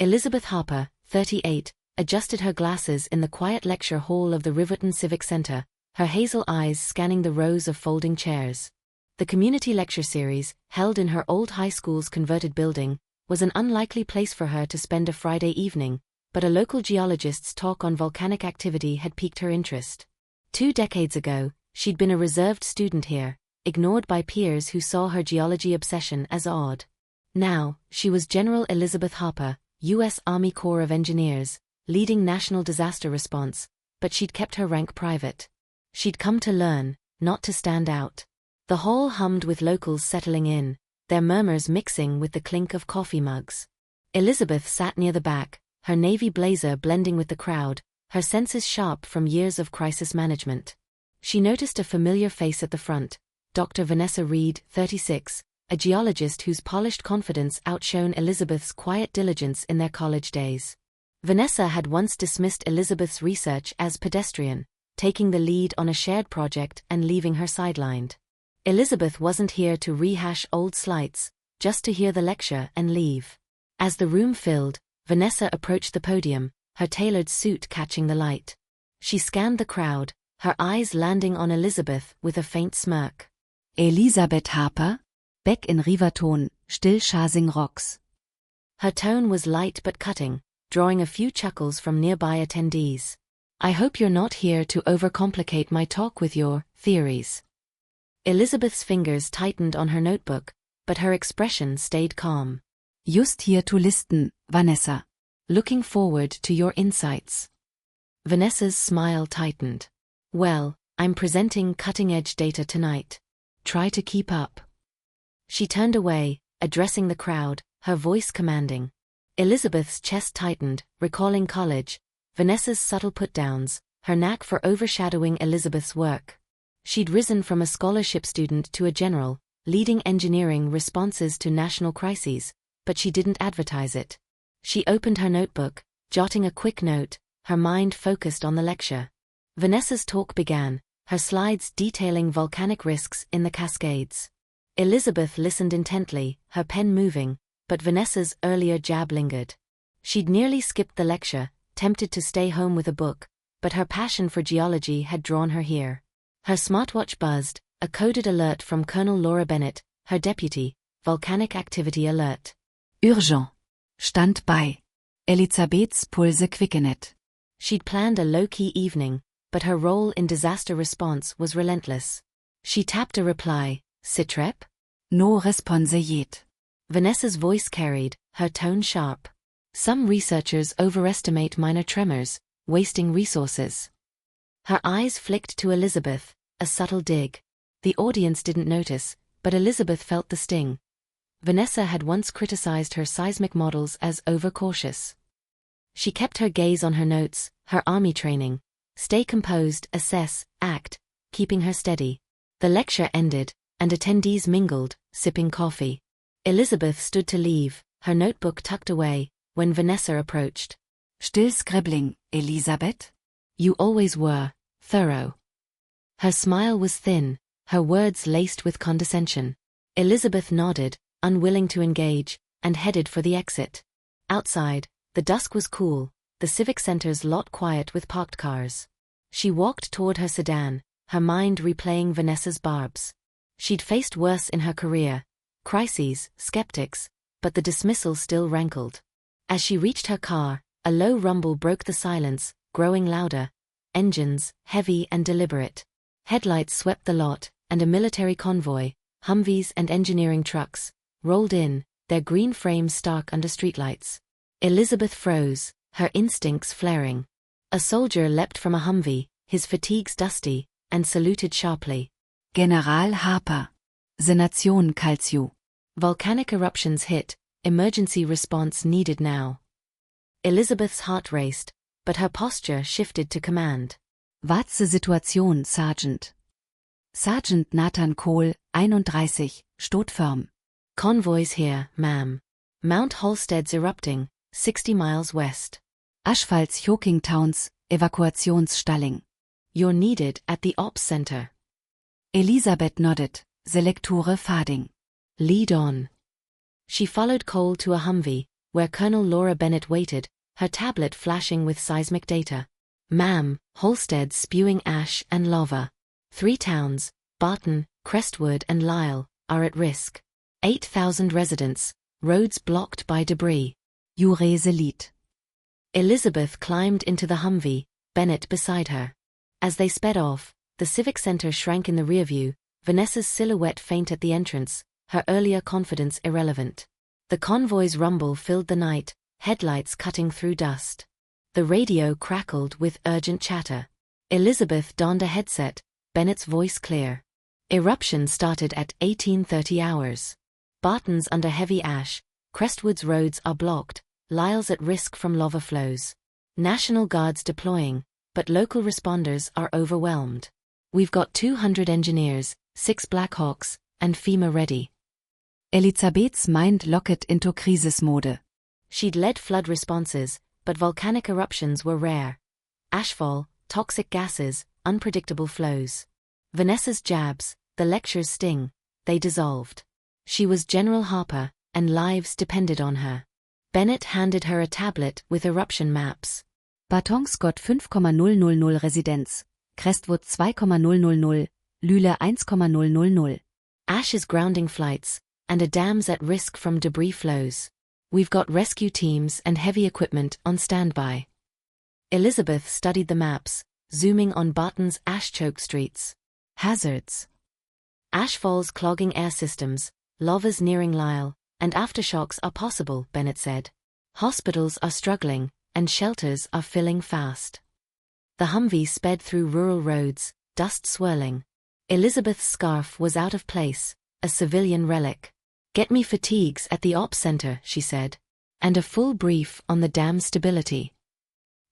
Elizabeth Harper, 38, adjusted her glasses in the quiet lecture hall of the Riverton Civic Center, her hazel eyes scanning the rows of folding chairs. The community lecture series, held in her old high school's converted building, was an unlikely place for her to spend a Friday evening, but a local geologist's talk on volcanic activity had piqued her interest. 2 decades ago, she'd been a reserved student here, ignored by peers who saw her geology obsession as odd. Now, she was General Elizabeth Harper, U.S. Army Corps of Engineers, leading national disaster response, but she'd kept her rank private. She'd come to learn, not to stand out. The hall hummed with locals settling in, their murmurs mixing with the clink of coffee mugs. Elizabeth sat near the back, her navy blazer blending with the crowd, her senses sharp from years of crisis management. She noticed a familiar face at the front, Dr. Vanessa Reed, 36, a geologist whose polished confidence outshone Elizabeth's quiet diligence in their college days. Vanessa had once dismissed Elizabeth's research as pedestrian, taking the lead on a shared project and leaving her sidelined. Elizabeth wasn't here to rehash old slights, just to hear the lecture and leave. As the room filled, Vanessa approached the podium, her tailored suit catching the light. She scanned the crowd, her eyes landing on Elizabeth with a faint smirk. Elisabeth Harper, Beck in Riverton, still chasing rocks. Her tone was light but cutting, drawing a few chuckles from nearby attendees. I hope you're not here to overcomplicate my talk with your theories. Elizabeth's fingers tightened on her notebook, but her expression stayed calm. Just here to listen, Vanessa. Looking forward to your insights. Vanessa's smile tightened. Well, I'm presenting cutting-edge data tonight. Try to keep up. She turned away, addressing the crowd, her voice commanding. Elizabeth's chest tightened, recalling college, Vanessa's subtle put-downs, her knack for overshadowing Elizabeth's work. She'd risen from a scholarship student to a general, leading engineering responses to national crises, but she didn't advertise it. She opened her notebook, jotting a quick note, her mind focused on the lecture. Vanessa's talk began, her slides detailing volcanic risks in the Cascades. Elizabeth listened intently, her pen moving, but Vanessa's earlier jab lingered. She'd nearly skipped the lecture, tempted to stay home with a book, but her passion for geology had drawn her here. Her smartwatch buzzed, a coded alert from Colonel Laura Bennett, her deputy, volcanic activity alert. Urgent. Stand bei. Elisabeths Pulse quickenet. She'd planned a low-key evening, but her role in disaster response was relentless. She tapped a reply, Sitrep? No response yet. Vanessa's voice carried, her tone sharp. Some researchers overestimate minor tremors, wasting resources. Her eyes flicked to Elizabeth, a subtle dig. The audience didn't notice, but Elizabeth felt the sting. Vanessa had once criticized her seismic models as overcautious. She kept her gaze on her notes, her army training. Stay composed, assess, act, keeping her steady. The lecture ended, and attendees mingled, sipping coffee. Elizabeth stood to leave, her notebook tucked away, when Vanessa approached. Still scribbling, Elisabeth? You always were, thorough. Her smile was thin, her words laced with condescension. Elizabeth nodded, unwilling to engage, and headed for the exit. Outside, the dusk was cool, the civic center's lot quiet with parked cars. She walked toward her sedan, her mind replaying Vanessa's barbs. She'd faced worse in her career, crises, skeptics, but the dismissal still rankled. As she reached her car, a low rumble broke the silence, growing louder. Engines, heavy and deliberate. Headlights swept the lot, and a military convoy, Humvees and engineering trucks, rolled in, their green frames stark under streetlights. Elizabeth froze, her instincts flaring. A soldier leapt from a Humvee, his fatigues dusty, and saluted sharply. General Harper. The Nation calls you. Volcanic eruptions hit, emergency response needed now. Elizabeth's heart raced, but her posture shifted to command. What's the situation, Sergeant? Sergeant Nathan Cole, 31, steht firm. Convoys here, ma'am. Mount Holstead's erupting, 60 miles west. Asphalt's Hocking Towns, Evakuationsstalling. You're needed at the ops center. Elisabeth nodded, the Lektüre fading. Lead on. She followed Cole to a Humvee, where Colonel Laura Bennett waited, her tablet flashing with seismic data. Ma'am, Holstead spewing ash and lava. 3 towns, Barton, Crestwood and Lisle, are at risk. 8,000 residents, roads blocked by debris. Jurese Lied. Elizabeth climbed into the Humvee, Bennett beside her. As they sped off, the Civic Center shrank in the rearview, Vanessa's silhouette faint at the entrance, her earlier confidence irrelevant. The convoy's rumble filled the night, headlights cutting through dust. The radio crackled with urgent chatter. Elizabeth donned a headset, Bennett's voice clear. Eruption started at 1830 hours. Barton's under heavy ash, Crestwood's roads are blocked, Lisle's at risk from lava flows. National Guards deploying, but local responders are overwhelmed. We've got 200 engineers, 6 Black Hawks, and FEMA ready. Elisabeths mind locked into Krisismode. She'd led flood responses, but volcanic eruptions were rare. Ashfall, toxic gases, unpredictable flows. Vanessa's jabs, the lecture's sting, they dissolved. She was General Harper, and lives depended on her. Bennett handed her a tablet with eruption maps. Bartons got 5,000 Residenz, Crestwood 2,000, Lüle 1,000. Ash is grounding flights, and a dam's at risk from debris flows. We've got rescue teams and heavy equipment on standby. Elizabeth studied the maps, zooming on Barton's ash-choked streets. Hazards. Ashfalls clogging air systems, lavas nearing Lisle, and aftershocks are possible, Bennett said. Hospitals are struggling, and shelters are filling fast. The Humvee sped through rural roads, dust swirling. Elizabeth's scarf was out of place, a civilian relic. Get me fatigues at the ops center, she said. And a full brief on the dam stability.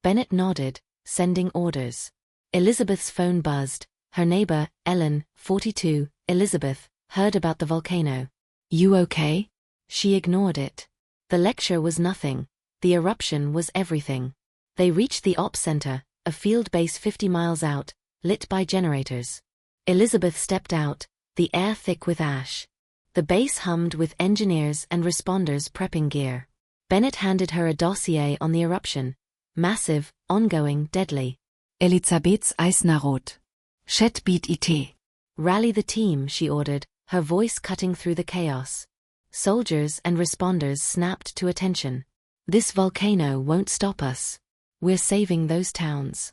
Bennett nodded, sending orders. Elizabeth's phone buzzed. Her neighbor, Ellen, 42, Elizabeth, heard about the volcano. You okay? She ignored it. The lecture was nothing. The eruption was everything. They reached the ops center, a field base 50 miles out, lit by generators. Elizabeth stepped out, the air thick with ash. The base hummed with engineers and responders prepping gear. Bennett handed her a dossier on the eruption. Massive, ongoing, deadly. Elisabeths Eisnerrot. Chat beat it. Rally the team, she ordered, her voice cutting through the chaos. Soldiers and responders snapped to attention. This volcano won't stop us. We're saving those towns.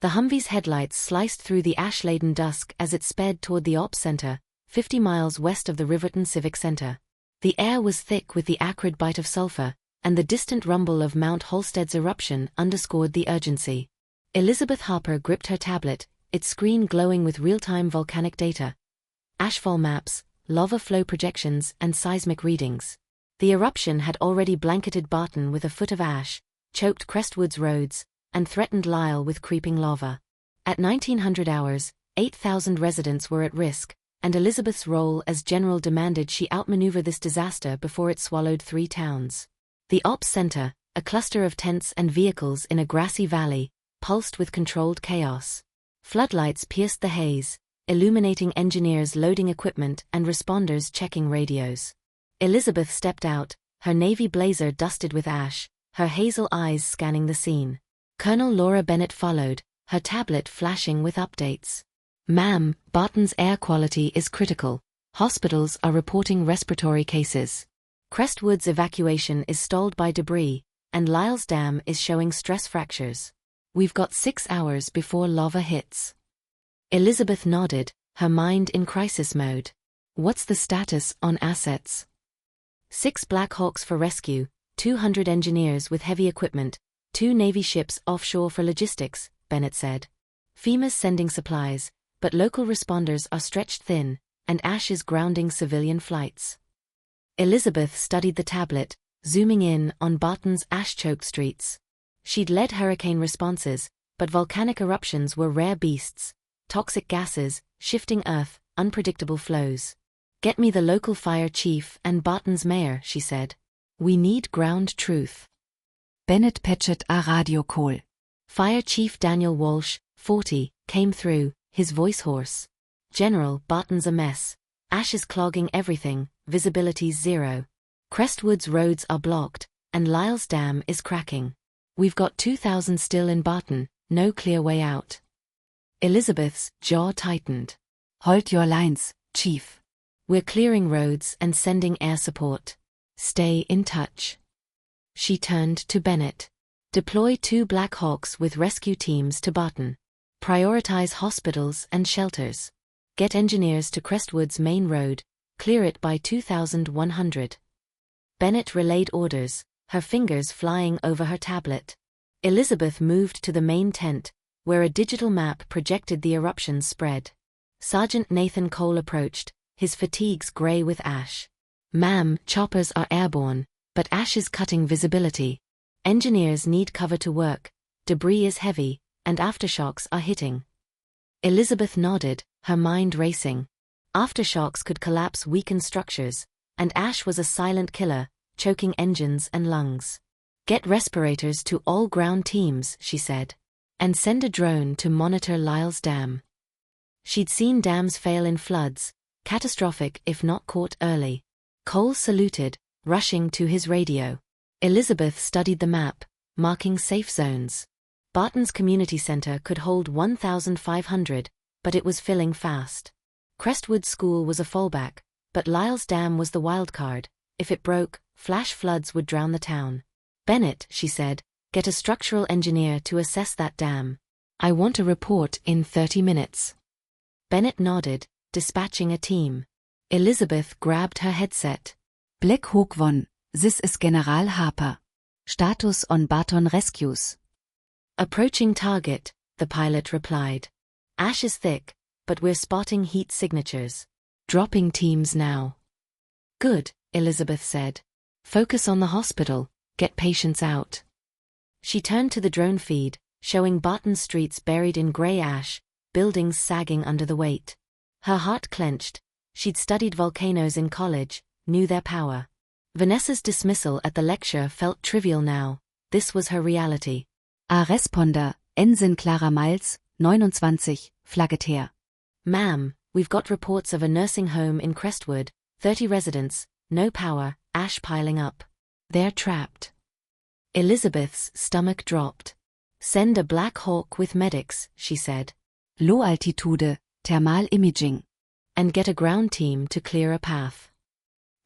The Humvee's headlights sliced through the ash-laden dusk as it sped toward the ops center, 50 miles west of the Riverton Civic Center. The air was thick with the acrid bite of sulfur, and the distant rumble of Mount Holstead's eruption underscored the urgency. Elizabeth Harper gripped her tablet, its screen glowing with real-time volcanic data. Ashfall maps, lava flow projections, and seismic readings. The eruption had already blanketed Barton with a foot of ash, choked Crestwood's roads, and threatened Lisle with creeping lava. At 1900 hours, 8,000 residents were at risk, and Elizabeth's role as general demanded she outmaneuver this disaster before it swallowed 3 towns. The ops center, a cluster of tents and vehicles in a grassy valley, pulsed with controlled chaos. Floodlights pierced the haze, illuminating engineers loading equipment and responders checking radios. Elizabeth stepped out, her navy blazer dusted with ash, her hazel eyes scanning the scene. Colonel Laura Bennett followed, her tablet flashing with updates. Ma'am, Barton's air quality is critical. Hospitals are reporting respiratory cases. Crestwood's evacuation is stalled by debris, and Lisle's dam is showing stress fractures. We've got 6 hours before lava hits. Elizabeth nodded, her mind in crisis mode. What's the status on assets? 6 Black Hawks for rescue, 200 engineers with heavy equipment, 2 Navy ships offshore for logistics, Bennett said. FEMA's sending supplies, but local responders are stretched thin, and ash is grounding civilian flights. Elizabeth studied the tablet, zooming in on Barton's ash-choked streets. She'd led hurricane responses, but volcanic eruptions were rare beasts. Toxic gases, shifting earth, unpredictable flows. "Get me the local fire chief and Barton's mayor," she said. "We need ground truth." Bennett patchet a radio call. Fire Chief Daniel Walsh, 40, came through, his voice hoarse. "General, Barton's a mess. Ash is clogging everything, visibility's zero. Crestwood's roads are blocked, and Lyle's Dam is cracking. We've got 2,000 still in Barton, no clear way out." Elizabeth's jaw tightened. Hold your lines, Chief. "We're clearing roads and sending air support. Stay in touch." She turned to Bennett. "Deploy 2 Black Hawks with rescue teams to Barton. Prioritize hospitals and shelters. Get engineers to Crestwood's main road, clear it by 2100. Bennett relayed orders, her fingers flying over her tablet. Elizabeth moved to the main tent, where a digital map projected the eruption's spread. Sergeant Nathan Cole approached, his fatigues gray with ash. "Ma'am, choppers are airborne, but ash is cutting visibility. Engineers need cover to work, debris is heavy, and aftershocks are hitting." Elizabeth nodded, her mind racing. Aftershocks could collapse weakened structures, and ash was a silent killer, choking engines and lungs. "Get respirators to all ground teams," she said. "And send a drone to monitor Lyle's Dam." She'd seen dams fail in floods, catastrophic if not caught early. Cole saluted, rushing to his radio. Elizabeth studied the map, marking safe zones. Barton's community center could hold 1,500, but it was filling fast. Crestwood School was a fallback, but Lyle's Dam was the wildcard. If it broke, flash floods would drown the town. "Bennett," she said, "get a structural engineer to assess that dam. I want a report in 30 minutes." Bennett nodded, dispatching a team. Elizabeth grabbed her headset. Black Hawk 1, this is General Harper. Status on Barton rescues. "Approaching target," the pilot replied. "Ash is thick, but we're spotting heat signatures. Dropping teams now." "Good," Elizabeth said. "Focus on the hospital, get patients out." She turned to the drone feed, showing Barton streets buried in grey ash, buildings sagging under the weight. Her heart clenched. She'd studied volcanoes in college, knew their power. Vanessa's dismissal at the lecture felt trivial now. This was her reality. A responder, Ensign Clara Miles, 29, flagget her. "Ma'am, we've got reports of a nursing home in Crestwood, 30 residents, no power, ash piling up. They're trapped." Elizabeth's stomach dropped. "Send a Black Hawk with medics," she said. Low altitude, thermal imaging. "And get a ground team to clear a path."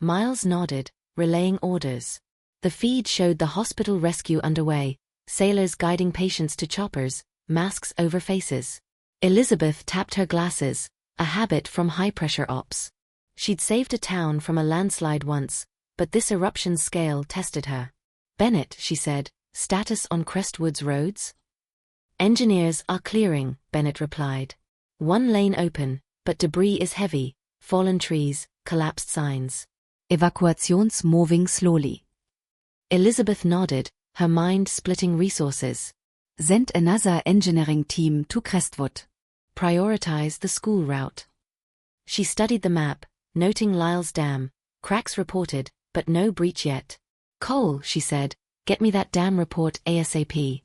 Miles nodded, relaying orders. The feed showed the hospital rescue underway, sailors guiding patients to choppers, masks over faces. Elizabeth tapped her glasses, a habit from high-pressure ops. She'd saved a town from a landslide once, but this eruption's scale tested her. "Bennett," she said, "status on Crestwood's roads?" "Engineers are clearing," Bennett replied. "One lane open, but debris is heavy, fallen trees, collapsed signs." Evacuations moving slowly. Elizabeth nodded, her mind splitting resources. Send another engineering team to Crestwood. Prioritize the school route. She studied the map, noting Lyle's Dam, cracks reported, but no breach yet. "Cole," she said, "get me that dam report ASAP."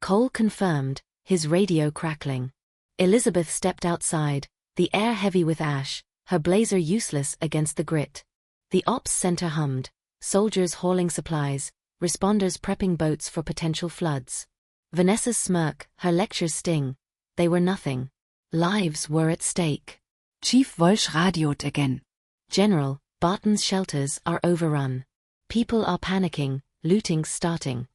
Cole confirmed, his radio crackling. Elizabeth stepped outside, the air heavy with ash, her blazer useless against the grit. The ops center hummed, soldiers hauling supplies, responders prepping boats for potential floods. Vanessa's smirk, her lecture's sting. They were nothing. Lives were at stake. Chief Walsh radioed again. "General, Barton's shelters are overrun. People are panicking, looting's starting."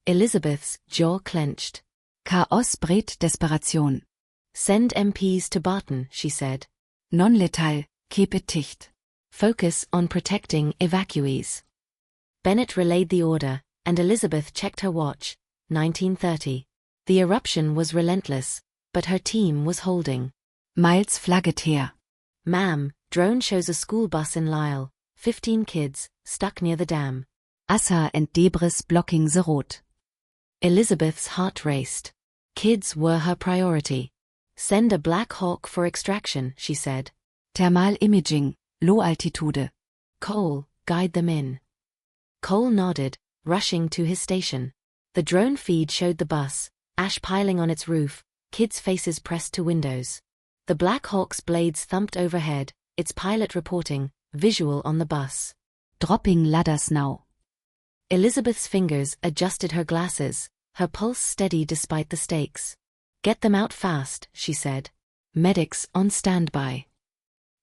Elizabeth's jaw clenched. Chaos bret Desperation. "Send MPs to Barton," she said. Non-lethal, keep it dicht. Focus on protecting evacuees. Bennett relayed the order, and Elizabeth checked her watch. 19:30. The eruption was relentless, but her team was holding. Miles flagget her. "Ma'am, drone shows a school bus in Lyle, 15 kids, stuck near the dam. Assa and debris blocking the road. Elizabeth's heart raced. Kids were her priority. Send a Black Hawk for extraction, she said. Thermal imaging, low altitude. Cole, guide them in. Cole nodded, rushing to his station. The drone feed showed the bus, ash piling on its roof, kids' faces pressed to windows. The Black Hawk's blades thumped overhead, its pilot reporting, visual on the bus. Dropping ladders now. Elizabeth's fingers adjusted her glasses, her pulse steady despite the stakes. Get them out fast, she said. Medics on standby.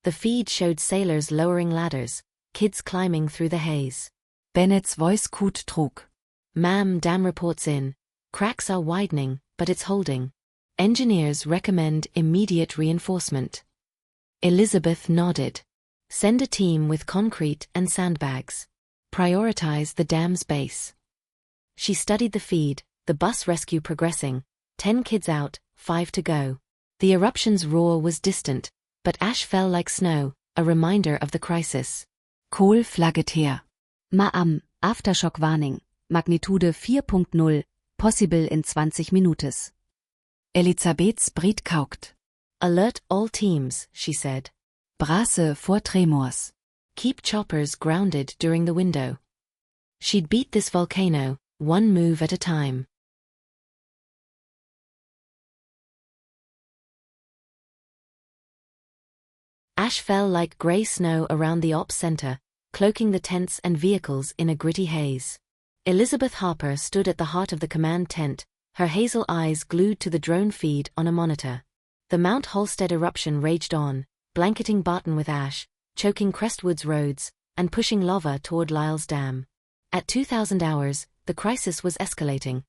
The feed showed sailors lowering ladders, kids climbing through the haze. Bennett's voice cooed trug. Ma'am, dam reports in. Cracks are widening, but it's holding. Engineers recommend immediate reinforcement. Elizabeth nodded. Send a team with concrete and sandbags. Prioritize the dam's base. She studied the feed, the bus rescue progressing. 10 kids out, 5 to go. The eruption's roar was distant, but ash fell like snow, a reminder of the crisis. Cole flagget her. Ma'am, Aftershock Warning, Magnitude 4.0, possible in 20 Minutes. Elisabeths Brit kaukt. Alert all teams, she said. Brace vor Tremors. Keep choppers grounded during the window. She'd beat this volcano, one move at a time. Ash fell like grey snow around the ops center, cloaking the tents and vehicles in a gritty haze. Elizabeth Harper stood at the heart of the command tent, her hazel eyes glued to the drone feed on a monitor. The Mount Holstead eruption raged on, blanketing Barton with ash, choking Crestwood's roads, and pushing lava toward Lyle's Dam. At 2000 hours, the crisis was escalating.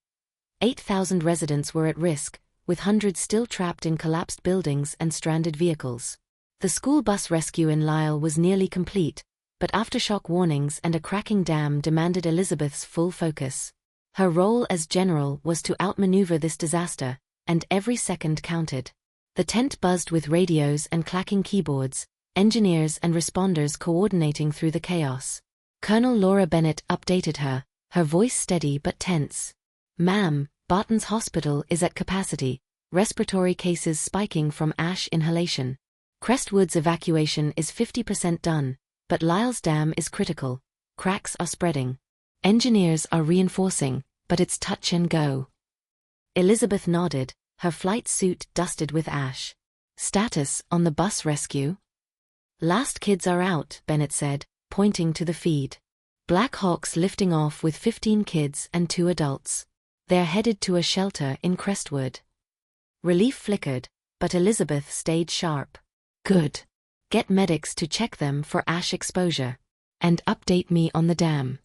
8,000 residents were at risk, with hundreds still trapped in collapsed buildings and stranded vehicles. The school bus rescue in Lyle was nearly complete, but aftershock warnings and a cracking dam demanded Elizabeth's full focus. Her role as general was to outmaneuver this disaster, and every second counted. The tent buzzed with radios and clacking keyboards, engineers and responders coordinating through the chaos. Colonel Laura Bennett updated her, her voice steady but tense. Ma'am, Barton's hospital is at capacity, respiratory cases spiking from ash inhalation. Crestwood's evacuation is 50% done, but Lyle's Dam is critical. Cracks are spreading. Engineers are reinforcing, but it's touch and go. Elizabeth nodded, her flight suit dusted with ash. Status on the bus rescue? Last kids are out, Bennett said, pointing to the feed. Black Hawks lifting off with 15 kids and 2 adults. They're headed to a shelter in Crestwood. Relief flickered, but Elizabeth stayed sharp. Good. Get medics to check them for ash exposure. And update me on the dam.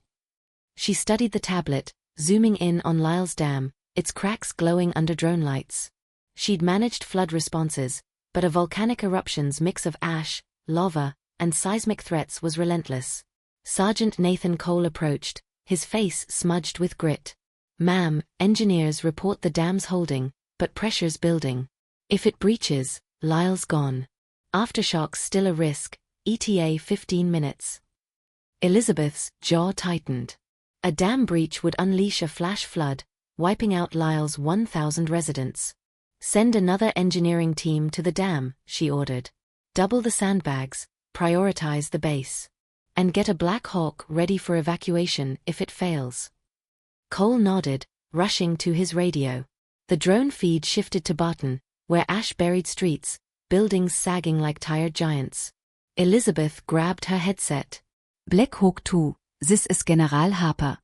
She studied the tablet, zooming in on Lyle's Dam, its cracks glowing under drone lights. She'd managed flood responses, but a volcanic eruption's mix of ash, lava, and seismic threats was relentless. Sergeant Nathan Cole approached, his face smudged with grit. Ma'am, engineers report the dam's holding, but pressure's building. If it breaches, Lyle's gone. Aftershocks still a risk, ETA 15 minutes. Elizabeth's jaw tightened. A dam breach would unleash a flash flood, wiping out Lyle's 1,000 residents. Send another engineering team to the dam, she ordered. Double the sandbags, prioritize the base. And get a Black Hawk ready for evacuation if it fails. Cole nodded, rushing to his radio. The drone feed shifted to Barton, where ash buried streets, buildings sagging like tired giants. Elizabeth grabbed her headset. Black Hawk 2, this is General Harper.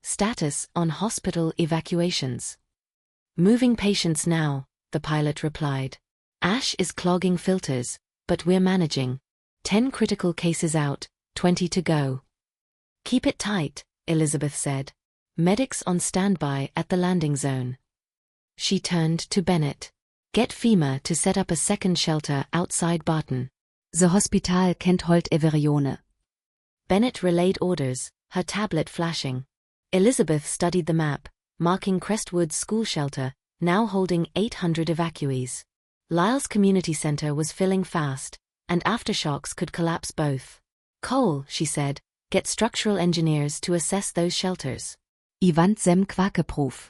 Status on hospital evacuations. Moving patients now, the pilot replied. Ash is clogging filters, but we're managing. 10 critical cases out, 20 to go. Keep it tight, Elizabeth said. Medics on standby at the landing zone. She turned to Bennett. Get FEMA to set up a second shelter outside Barton. The hospital kennt Holt Everione. Bennett relayed orders, her tablet flashing. Elizabeth studied the map, marking Crestwood's school shelter, now holding 800 evacuees. Lyle's community center was filling fast, and aftershocks could collapse both. Cole, she said, Get structural engineers to assess those shelters. Ivan sem kvakeproof.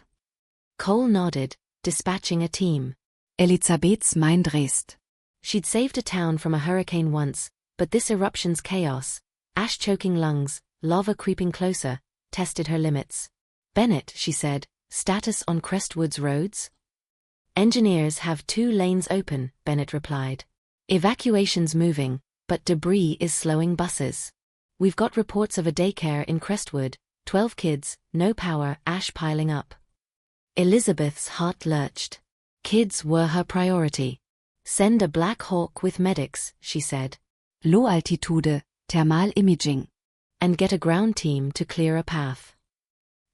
Cole nodded, dispatching a team. Elisabeths mind raced. She'd saved a town from a hurricane once, but this eruption's chaos, ash choking lungs, lava creeping closer, tested her limits. Bennett, she said, status on Crestwood's roads? Engineers have 2 lanes open, Bennett replied. Evacuation's moving, but debris is slowing buses. We've got reports of a daycare in Crestwood, 12 kids, no power, ash piling up. Elizabeth's heart lurched. Kids were her priority. Send a Black Hawk with medics, she said. Low altitude, thermal imaging. And get a ground team to clear a path.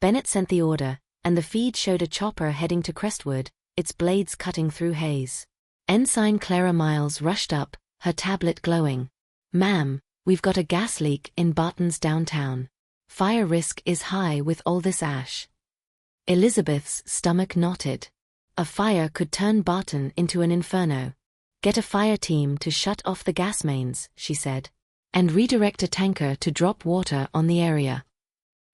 Bennett sent the order, and the feed showed a chopper heading to Crestwood, its blades cutting through haze. Ensign Clara Miles rushed up, her tablet glowing. Ma'am, we've got a gas leak in Barton's downtown. Fire risk is high with all this ash. Elizabeth's stomach knotted. A fire could turn Barton into an inferno. Get a fire team to shut off the gas mains, she said. And redirect a tanker to drop water on the area.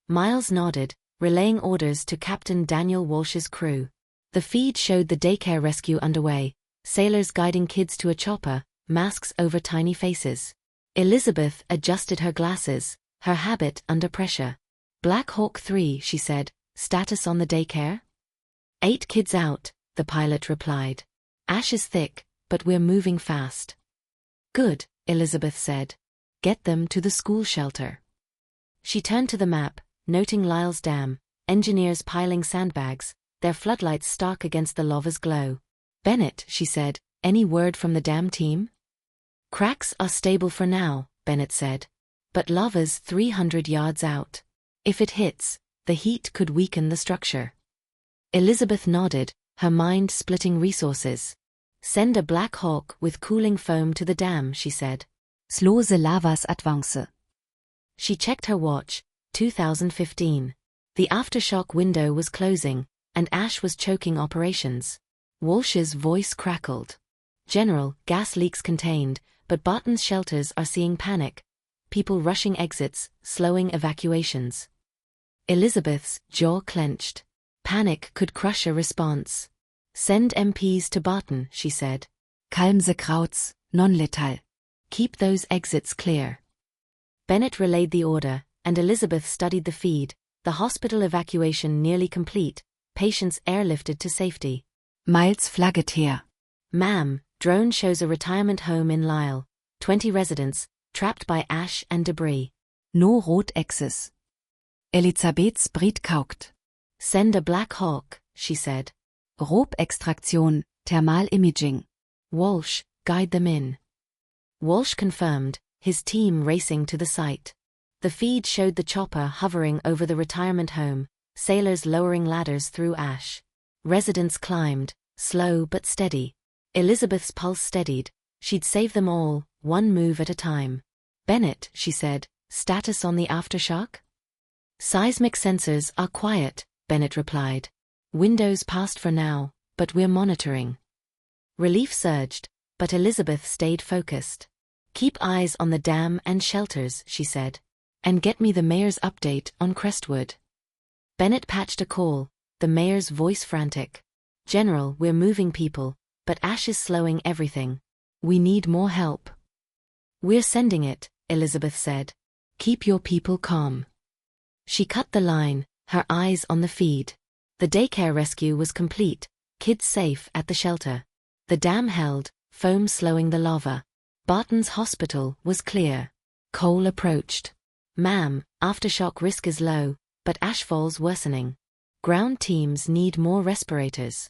Miles nodded, relaying orders to Captain Daniel Walsh's crew. The feed showed the daycare rescue underway, sailors guiding kids to a chopper, masks over tiny faces. Elizabeth adjusted her glasses, her habit under pressure. Black Hawk 3, she said, status on the daycare? 8 kids out, the pilot replied. Ash is thick, but we're moving fast. Good, Elizabeth said. Get them to the school shelter. She turned to the map, noting Lyle's Dam, engineers piling sandbags, their floodlights stark against the lava's glow. Bennett, she said, any word from the dam team? Cracks are stable for now, Bennett said. But lava's 300 yards out. If it hits, the heat could weaken the structure. Elizabeth nodded, her mind splitting resources. Send a Black Hawk with cooling foam to the dam, she said. Slose lavas advance. She checked her watch, 2015. The aftershock window was closing, and ash was choking operations. Walsh's voice crackled. General, gas leaks contained, but Barton's shelters are seeing panic. People rushing exits, slowing evacuations. Elizabeth's jaw clenched. Panic could crush a response. Send MPs to Barton, she said. Calm the crowds, non-lethal. Keep those exits clear. Bennett relayed the order, and Elizabeth studied the feed, the hospital evacuation nearly complete, patients airlifted to safety. Miles flagget her. Ma'am, drone shows a retirement home in Lyle. 20 residents, trapped by ash and debris. No road access. Elisabeths Brit kaukt. Send a Black Hawk, she said. Rohextraktion, thermal imaging. Walsh, guide them in. Walsh confirmed, his team racing to the site. The feed showed the chopper hovering over the retirement home, sailors lowering ladders through ash. Residents climbed, slow but steady. Elizabeth's pulse steadied. She'd save them all, one move at a time. Bennett, she said, status on the aftershock? Seismic sensors are quiet, Bennett replied. Windows passed for now, but we're monitoring. Relief surged, but Elizabeth stayed focused. Keep eyes on the dam and shelters, she said. And get me the mayor's update on Crestwood. Bennett patched a call, the mayor's voice frantic. General, we're moving people, but ash is slowing everything. We need more help. We're sending it, Elizabeth said. Keep your people calm. She cut the line, her eyes on the feed. The daycare rescue was complete, kids safe at the shelter. The dam held, foam slowing the lava. Barton's hospital was clear. Cole approached. Ma'am, aftershock risk is low, but ashfall's worsening. Ground teams need more respirators.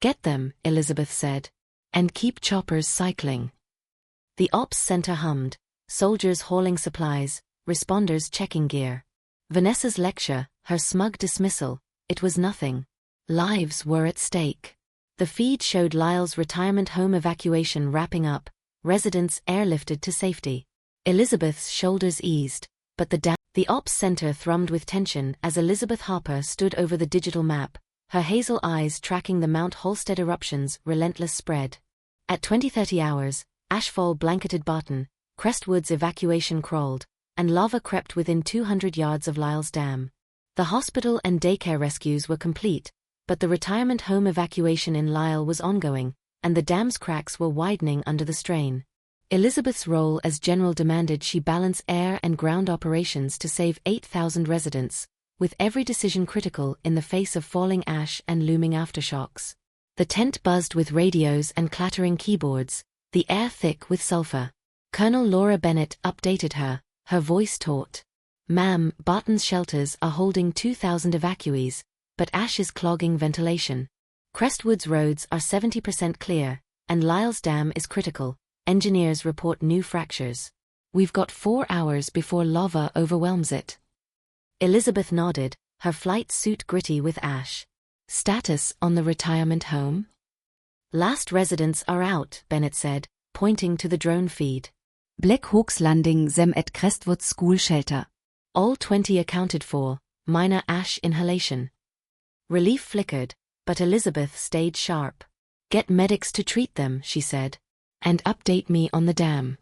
Get them, Elizabeth said. And keep choppers cycling. The ops center hummed, soldiers hauling supplies, responders checking gear. Vanessa's lecture, her smug dismissal, it was nothing. Lives were at stake. The feed showed Lyle's retirement home evacuation wrapping up, residents airlifted to safety. Elizabeth's shoulders eased, but the ops center thrummed with tension as Elizabeth Harper stood over the digital map, her hazel eyes tracking the Mount Halstead eruption's relentless spread. At 20:30 hours, ashfall blanketed Barton, Crestwood's evacuation crawled, and lava crept within 200 yards of Lyle's dam. The hospital and daycare rescues were complete, but the retirement home evacuation in Lyle was ongoing, and the dam's cracks were widening under the strain. Elizabeth's role as general demanded she balance air and ground operations to save 8,000 residents, with every decision critical in the face of falling ash and looming aftershocks. The tent buzzed with radios and clattering keyboards, the air thick with sulfur. Colonel Laura Bennett updated her voice taut. "Ma'am, Barton's shelters are holding 2,000 evacuees, but ash is clogging ventilation. Crestwood's roads are 70% clear, and Lyle's dam is critical. Engineers report new fractures. We've got 4 hours before lava overwhelms it." Elizabeth nodded, her flight suit gritty with ash. "Status on the retirement home?" "Last residents are out," Bennett said, pointing to the drone feed. Black Hawk's landing them at Crestwood's school shelter. All 20 accounted for, minor ash inhalation. Relief flickered, but Elizabeth stayed sharp. "Get medics to treat them," she said. "And update me on the dam."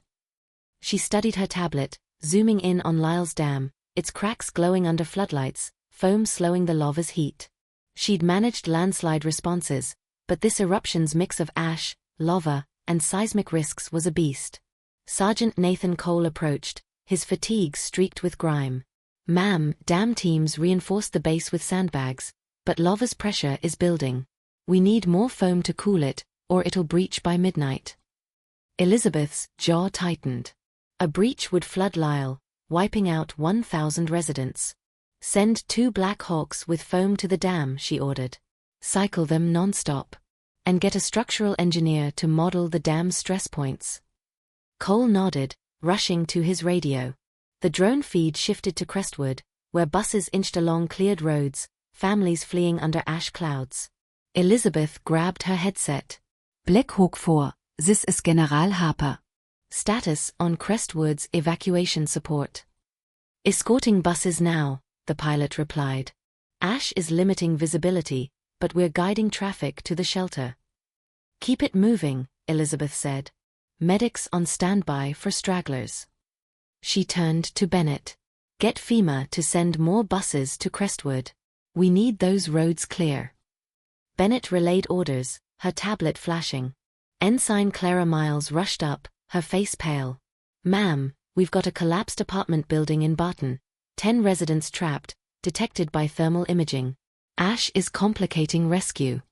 She studied her tablet, zooming in on Lyle's dam, its cracks glowing under floodlights, foam slowing the lava's heat. She'd managed landslide responses, but this eruption's mix of ash, lava, and seismic risks was a beast. Sergeant Nathan Cole approached, his fatigue streaked with grime. "Ma'am, dam teams reinforced the base with sandbags, but lava's pressure is building. We need more foam to cool it, or it'll breach by midnight." Elizabeth's jaw tightened. A breach would flood Lyle, wiping out 1,000 residents. "Send 2 Black Hawks with foam to the dam," she ordered. "Cycle them non-stop. And get a structural engineer to model the dam's stress points." Cole nodded, rushing to his radio. The drone feed shifted to Crestwood, where buses inched along cleared roads, families fleeing under ash clouds. Elizabeth grabbed her headset. Black Hawk 4, this is General Harper. "Status on Crestwood's evacuation support." "Escorting buses now," the pilot replied. "Ash is limiting visibility, but we're guiding traffic to the shelter." "Keep it moving," Elizabeth said. "Medics on standby for stragglers." She turned to Bennett. "Get FEMA to send more buses to Crestwood. We need those roads clear." Bennett relayed orders, her tablet flashing. Ensign Clara Miles rushed up, her face pale. "Ma'am, we've got a collapsed apartment building in Barton. 10 residents trapped, detected by thermal imaging. Ash is complicating rescue."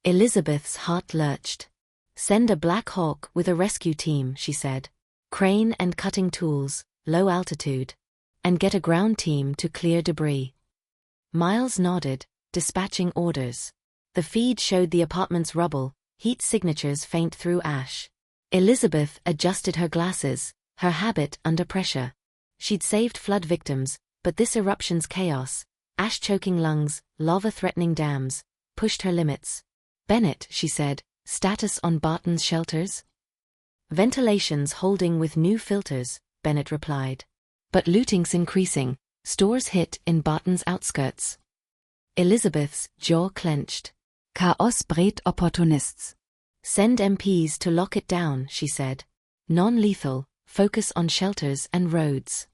Elizabeth's heart lurched. "Send a Black Hawk with a rescue team," she said. "Crane and cutting tools, low altitude. And get a ground team to clear debris." Miles nodded, dispatching orders. The feed showed the apartment's rubble, heat signatures faint through ash. Elizabeth adjusted her glasses, her habit under pressure. She'd saved flood victims, but this eruption's chaos, ash-choking lungs, lava-threatening dams, pushed her limits. "Bennett," she said, "status on Barton's shelters?" "Ventilation's holding with new filters," Bennett replied. "But looting's increasing, stores hit in Barton's outskirts." Elizabeth's jaw clenched. Chaos breed opportunists. "Send MPs to lock it down," she said. "Non-lethal, focus on shelters and roads."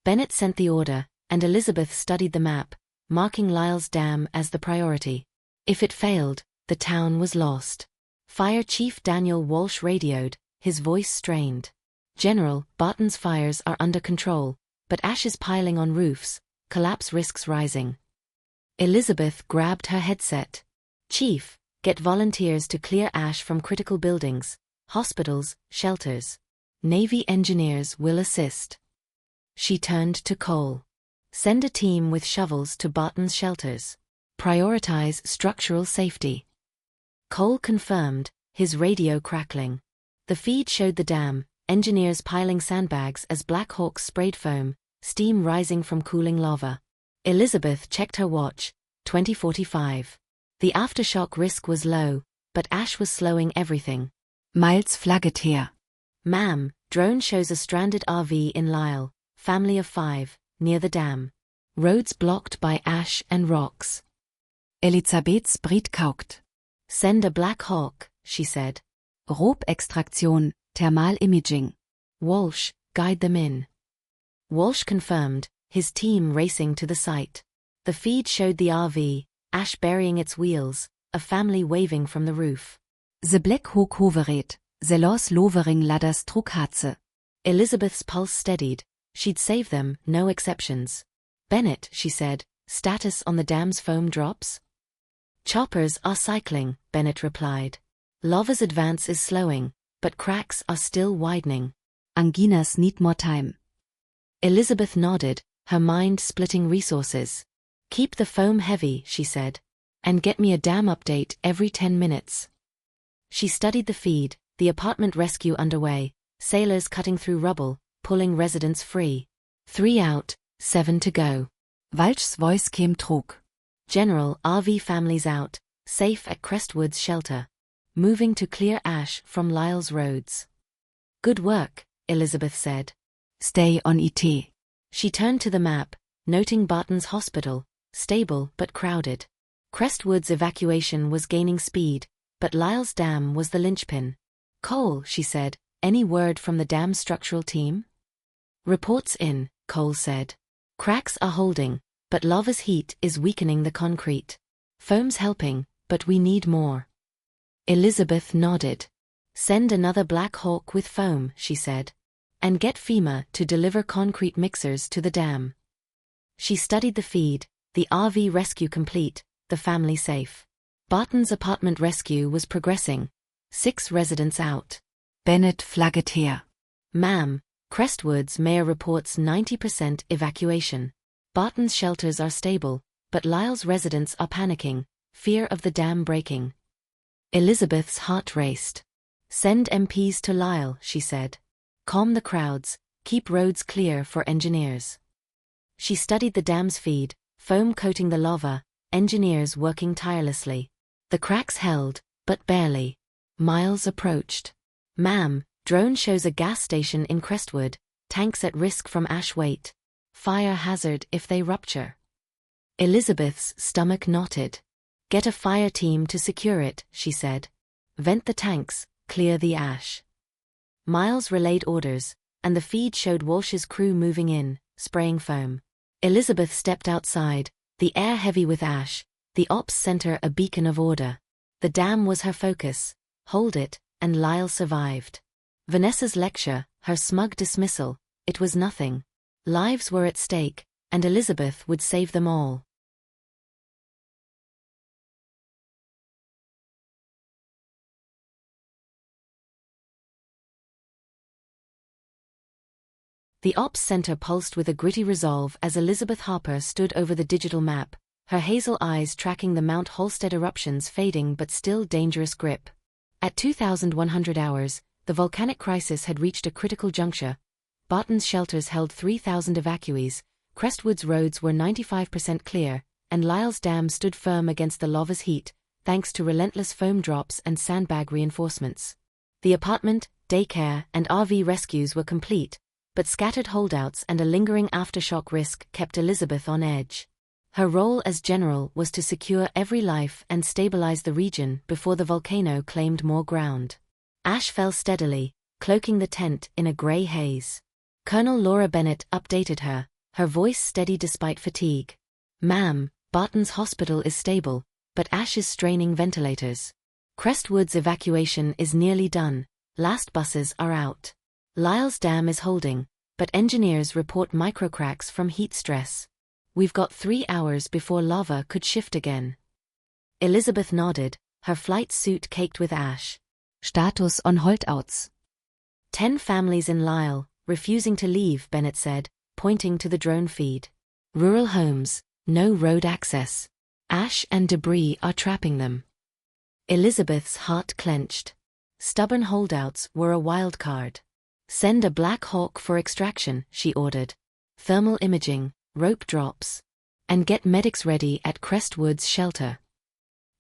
Bennett sent the order, and Elizabeth studied the map, marking Lyle's dam as the priority. If it failed, the town was lost. Fire Chief Daniel Walsh radioed, his voice strained. "General, Barton's fires are under control, but ash is piling on roofs, collapse risks rising." Elizabeth grabbed her headset. "Chief, get volunteers to clear ash from critical buildings, hospitals, shelters. Navy engineers will assist." She turned to Cole. "Send a team with shovels to Barton's shelters. Prioritize structural safety." Cole confirmed, his radio crackling. The feed showed the dam, engineers piling sandbags as Black Hawks sprayed foam, steam rising from cooling lava. Elizabeth checked her watch, 20:45. The aftershock risk was low, but ash was slowing everything. Miles flagget her. "Ma'am, drone shows a stranded RV in Lyle, family of 5, near the dam. Roads blocked by ash and rocks." Elisabeths Briet kaukt. "Send a Black Hawk," she said. Rohextraktion, Thermal Imaging. "Walsh, guide them in." Walsh confirmed, his team racing to the site. The feed showed the RV, ash burying its wheels, a family waving from the roof. The Black Hawk hovered, the loss lowering ladders trug Hatze. Elizabeth's pulse steadied, she'd save them, no exceptions. Bennett, she said, status on the dam's foam drops? Choppers are cycling, Bennett replied. Lava's advance is slowing, but cracks are still widening. Anginas need more time. Elizabeth nodded, her mind splitting resources. Keep the foam heavy, she said. And get me a dam update every 10 minutes. She studied the feed, the apartment rescue underway, sailors cutting through rubble, pulling residents free. 3 out, 7 to go. Walsh's voice came trug. General, RV families out, safe at Crestwood's shelter. Moving to clear ash from Lyle's roads. Good work, Elizabeth said. Stay on it. She turned to the map, noting Barton's hospital, stable but crowded. Crestwood's evacuation was gaining speed, but Lyle's dam was the linchpin. Cole, she said, any word from the dam structural team? Reports in, Cole said. Cracks are holding, but lava's heat is weakening the concrete. Foam's helping, but we need more. Elizabeth nodded. Send another Black Hawk with foam, she said. And get FEMA to deliver concrete mixers to the dam. She studied the feed, the RV rescue complete, the family safe. Barton's apartment rescue was progressing. 6 residents out. Bennett flagget her. Ma'am, Crestwood's mayor reports 90% evacuation. Barton's shelters are stable, but Lyle's residents are panicking, fear of the dam breaking. Elizabeth's heart raced. Send MPs to Lyle, she said. Calm the crowds, keep roads clear for engineers. She studied the dam's feed, foam coating the lava, engineers working tirelessly. The cracks held, but barely. Miles approached. Ma'am, drone shows a gas station in Crestwood, tanks at risk from ash weight. Fire hazard if they rupture. Elizabeth's stomach knotted. Get a fire team to secure it, she said. Vent the tanks, clear the ash. Miles relayed orders, and the feed showed Walsh's crew moving in, spraying foam. Elizabeth stepped outside, the air heavy with ash, the ops center a beacon of order. The dam was her focus, hold it, and Lyle survived. Vanessa's lecture, her smug dismissal, it was nothing. Lives were at stake, and Elizabeth would save them all. The ops center pulsed with a gritty resolve as Elizabeth Harper stood over the digital map, her hazel eyes tracking the Mount Holstead eruption's fading but still dangerous grip. At 2,100 hours, the volcanic crisis had reached a critical juncture. Barton's shelters held 3,000 evacuees, Crestwood's roads were 95% clear, and Lyle's dam stood firm against the lava's heat, thanks to relentless foam drops and sandbag reinforcements. The apartment, daycare, and RV rescues were complete, but scattered holdouts and a lingering aftershock risk kept Elizabeth on edge. Her role as general was to secure every life and stabilize the region before the volcano claimed more ground. Ash fell steadily, cloaking the tent in a gray haze. Colonel Laura Bennett updated her, her voice steady despite fatigue. Ma'am, Barton's hospital is stable, but ash is straining ventilators. Crestwood's evacuation is nearly done, last buses are out. Lyle's dam is holding, but engineers report microcracks from heat stress. We've got 3 hours before lava could shift again. Elizabeth nodded, her flight suit caked with ash. Status on holdouts. 10 families in Lyle, refusing to leave, Bennett said, pointing to the drone feed. Rural homes, no road access. Ash and debris are trapping them. Elizabeth's heart clenched. Stubborn holdouts were a wild card. Send a Black Hawk for extraction, she ordered. Thermal imaging, rope drops. And get medics ready at Crestwood's shelter.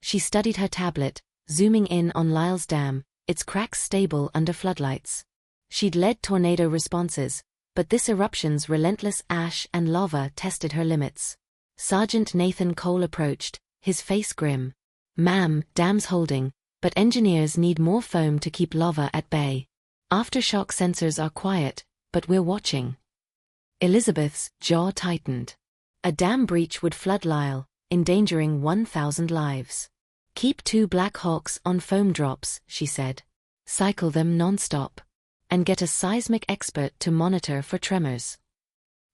She studied her tablet, zooming in on Lyle's dam, its cracks stable under floodlights. She'd led tornado responses, but this eruption's relentless ash and lava tested her limits. Sergeant Nathan Cole approached, his face grim. Ma'am, dam's holding, but engineers need more foam to keep lava at bay. Aftershock sensors are quiet, but we're watching. Elizabeth's jaw tightened. A dam breach would flood Lyle, endangering 1,000 lives. Keep 2 Black Hawks on foam drops, she said. Cycle them non-stop. And get a seismic expert to monitor for tremors.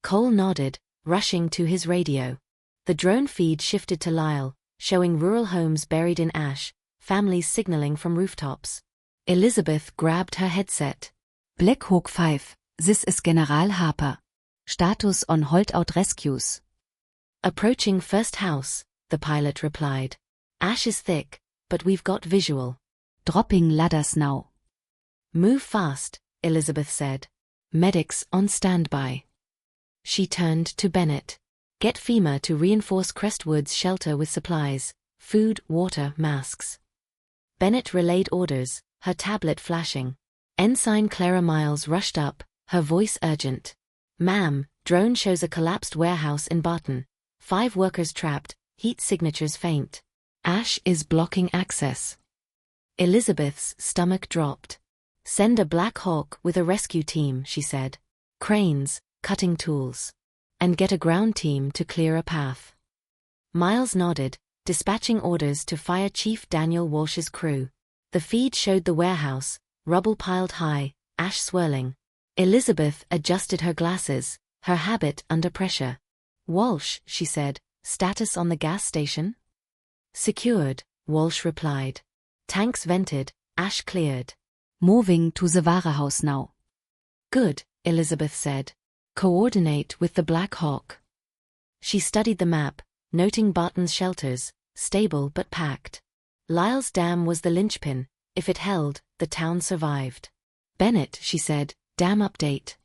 Cole nodded, rushing to his radio. The drone feed shifted to Lyle, showing rural homes buried in ash, families signaling from rooftops. Elizabeth grabbed her headset. Black Hawk 5, this is General Harper. Status on holdout rescues. Approaching first house, the pilot replied. Ash is thick, but we've got visual. Dropping ladders now. Move fast, Elizabeth said. Medics on standby. She turned to Bennett. Get FEMA to reinforce Crestwood's shelter with supplies, food, water, masks. Bennett relayed orders, her tablet flashing. Ensign Clara Miles rushed up, her voice urgent. Ma'am, drone shows a collapsed warehouse in Barton. 5 workers trapped, heat signatures faint. Ash is blocking access. Elizabeth's stomach dropped. Send a Black Hawk with a rescue team, she said. Cranes, cutting tools. And get a ground team to clear a path. Miles nodded, dispatching orders to Fire Chief Daniel Walsh's crew. The feed showed the warehouse, rubble piled high, ash swirling. Elizabeth adjusted her glasses, her habit under pressure. Walsh, she said, status on the gas station? Secured, Walsh replied. Tanks vented, ash cleared. Moving to the warehouse now. Good, Elizabeth said. Coordinate with the Black Hawk. She studied the map, noting Barton's shelters, stable but packed. Lyle's dam was the linchpin. If it held, the town survived. Bennett, she said, dam update.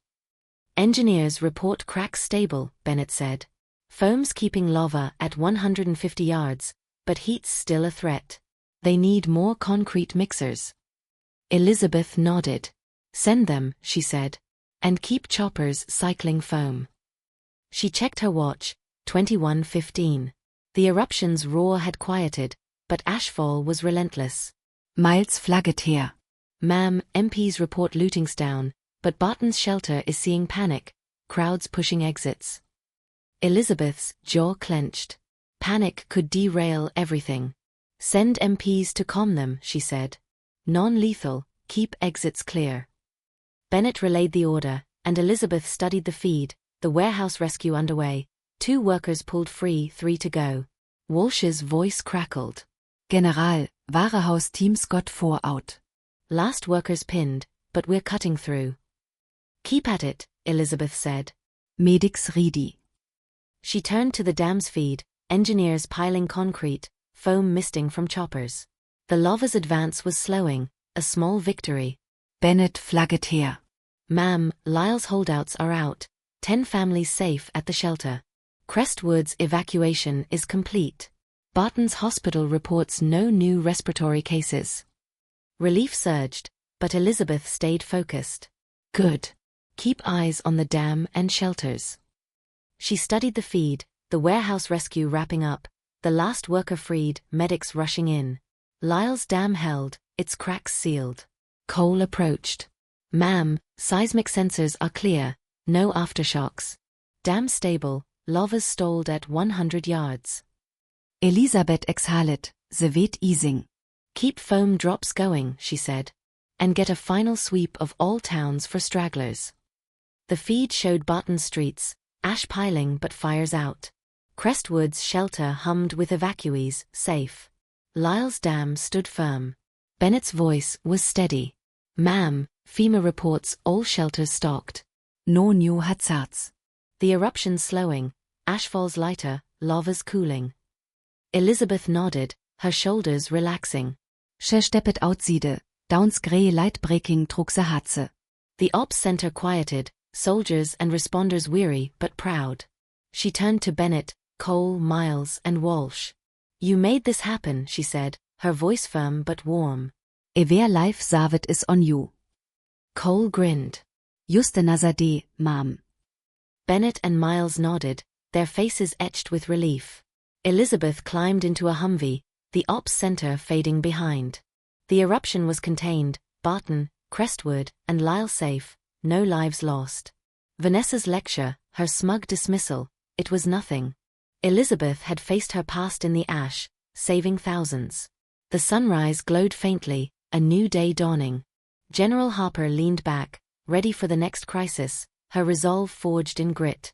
Engineers report cracks stable, Bennett said. Foam's keeping lava at 150 yards, but heat's still a threat. They need more concrete mixers. Elizabeth nodded. Send them, she said. And keep choppers cycling foam. She checked her watch, 21:15. The eruption's roar had quieted, but ashfall was relentless. Miles flagget her. Ma'am, MPs report looting's down, but Barton's shelter is seeing panic, crowds pushing exits. Elizabeth's jaw clenched. Panic could derail everything. Send MPs to calm them, she said. Non-lethal, keep exits clear. Bennett relayed the order, and Elizabeth studied the feed, the warehouse rescue underway. 2 workers pulled free, 3 to go. Walsh's voice crackled. General, warehouse teams got 4 out. Last workers pinned, but we're cutting through. Keep at it, Elizabeth said. Medics ready. She turned to the dam's feed, engineers piling concrete, foam misting from choppers. The lava's advance was slowing, a small victory. Bennett flagget her. Ma'am, Lyle's holdouts are out, 10 families safe at the shelter. Crestwood's evacuation is complete. Barton's hospital reports no new respiratory cases. Relief surged, but Elizabeth stayed focused. Good. Keep eyes on the dam and shelters. She studied the feed, the warehouse rescue wrapping up, the last worker freed, medics rushing in. Lyle's dam held, its cracks sealed. Cole approached. Ma'am, seismic sensors are clear, no aftershocks. Dam stable, lava's stalled at 100 yards. Elisabeth exhalet, the weight easing. Keep foam drops going, she said. And get a final sweep of all towns for stragglers. The feed showed Barton streets, ash piling but fires out. Crestwood's shelter hummed with evacuees, safe. Lyle's dam stood firm. Bennett's voice was steady. Ma'am, FEMA reports all shelters stocked. No new hazards. The eruption's slowing, ashfall's lighter, lava's cooling. Elizabeth nodded, her shoulders relaxing. She stepped outside, downs grey light breaking trug the hatze. The ops center quieted, soldiers and responders weary but proud. She turned to Bennett, Cole, Miles, and Walsh. You made this happen, she said, her voice firm but warm. Ever life saved is on you. Cole grinned. Just another day, ma'am. Bennett and Miles nodded, their faces etched with relief. Elizabeth climbed into a Humvee, the ops center fading behind. The eruption was contained, Barton, Crestwood, and Lyle safe, no lives lost. Vanessa's lecture, her smug dismissal, it was nothing. Elizabeth had faced her past in the ash, saving thousands. The sunrise glowed faintly, a new day dawning. General Harper leaned back, ready for the next crisis, her resolve forged in grit.